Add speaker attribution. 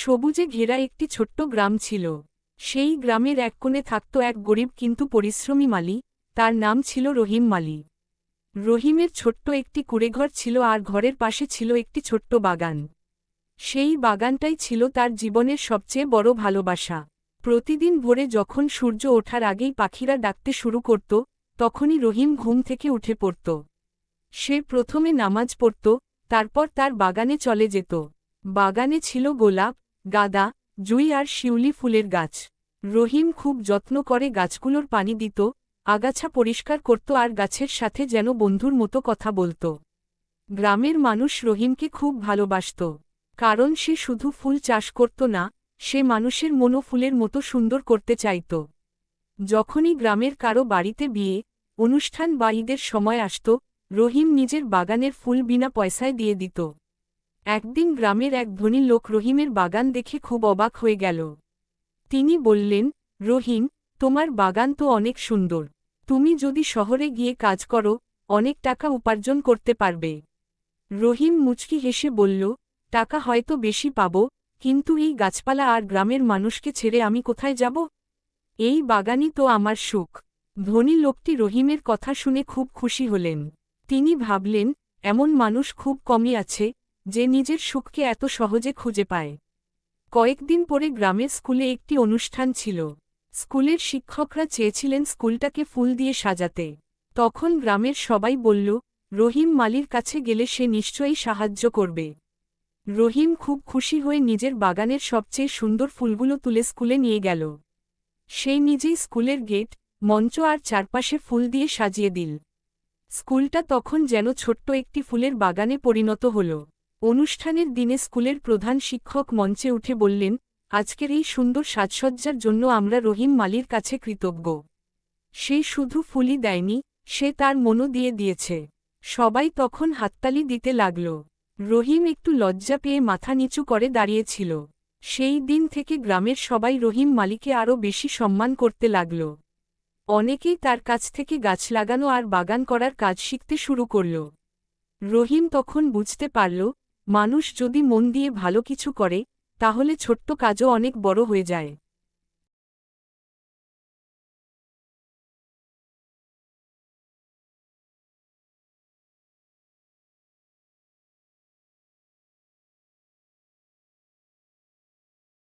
Speaker 1: সবুজে ঘেরা একটি ছোট্ট গ্রাম ছিল। সেই গ্রামের এক কোণে থাকত এক গরিব কিন্তু পরিশ্রমী মালী, তার নাম ছিল রহিম মালী। রহিমের ছোট্ট একটি কুঁড়েঘর ছিল আর ঘরের পাশে ছিল একটি ছোট্ট বাগান। সেই বাগানটাই ছিল তার জীবনের সবচেয়ে বড় ভালোবাসা। প্রতিদিন ভোরে যখন সূর্য ওঠার আগেই পাখিরা ডাকতে শুরু করত, তখনই রহিম ঘুম থেকে উঠে পড়ত। সে প্রথমে নামাজ পড়ত, তারপর তার বাগানে চলে যেত। বাগানে ছিল গোলাপ, গাঁদা, জুঁই আর শিউলি ফুলের গাছ। রহিম খুব যত্ন করে গাছগুলোর পানি দিত, আগাছা পরিষ্কার করত আর গাছের সাথে যেন বন্ধুর মতো কথা বলত। গ্রামের মানুষ রহিমকে খুব ভালোবাসত, কারণ সে শুধু ফুল চাষ করত না, সে মানুষের মনও ফুলের মতো সুন্দর করতে চাইত। যখনই গ্রামের কারো বাড়িতে বিয়ে, অনুষ্ঠান বা ঈদের সময় আসত, রহিম নিজের বাগানের ফুল বিনা পয়সায় দিয়ে দিত। একদিন গ্রামের এক ধনী লোক রহিমের বাগান দেখে খুব অবাক হয়ে গেল। তিনি বললেন, রহিম, তোমার বাগান তো অনেক সুন্দর। তুমি যদি শহরে গিয়ে কাজ করো, অনেক টাকা উপার্জন করতে পারবে। রহিম মুচকি হেসে বলল, টাকা হয়তো বেশি পাব, কিন্তু এই গাছপালা আর গ্রামের মানুষকে ছেড়ে আমি কোথায় যাব? এই বাগানই তো আমার সুখ। ধনী লোকটি রহিমের কথা শুনে খুব খুশি হলেন। তিনি ভাবলেন, এমন মানুষ খুব কমই আছে, যে নিজের সুখকে এত সহজে খুঁজে পায়। কয়েকদিন পরে গ্রামের স্কুলে একটি অনুষ্ঠান ছিল। স্কুলের শিক্ষকরা চেয়েছিলেন স্কুলটাকে ফুল দিয়ে সাজাতে। তখন গ্রামের সবাই বলল, রহিম মালীর কাছে গেলে সে নিশ্চয়ই সাহায্য করবে। রহিম খুব খুশি হয়ে নিজের বাগানের সবচেয়ে সুন্দর ফুলগুলো তুলে স্কুলে নিয়ে গেল। সেই নিজেই স্কুলের গেট, মঞ্চ আর চারপাশে ফুল দিয়ে সাজিয়ে দিল। স্কুলটা তখন যেন ছোট্ট একটি ফুলের বাগানে পরিণত হল। অনুষ্ঠানের দিনে স্কুলের প্রধান শিক্ষক মঞ্চে উঠে বললেন, আজকের এই সুন্দর সাজসজ্জার জন্য আমরা রহিম মালীর কাছে কৃতজ্ঞ। সে শুধু ফুলই দেয়নি, সে তার মনও দিয়ে দিয়েছে। সবাই তখন হাততালি দিতে লাগল। রহিম একটু লজ্জা পেয়ে মাথা নিচু করে দাঁড়িয়েছিল। সেই দিন থেকে গ্রামের সবাই রহিম মালীকে আরও বেশি সম্মান করতে লাগল। অনেকেই তার কাছ থেকে গাছ লাগানো আর বাগান করার কাজ শিখতে শুরু করল। রহিম তখন বুঝতে পারল, মানুষ যদি মন দিয়ে ভালো কিছু করে, তাহলে ছোট্ট কাজও অনেক বড় হয়ে যায়।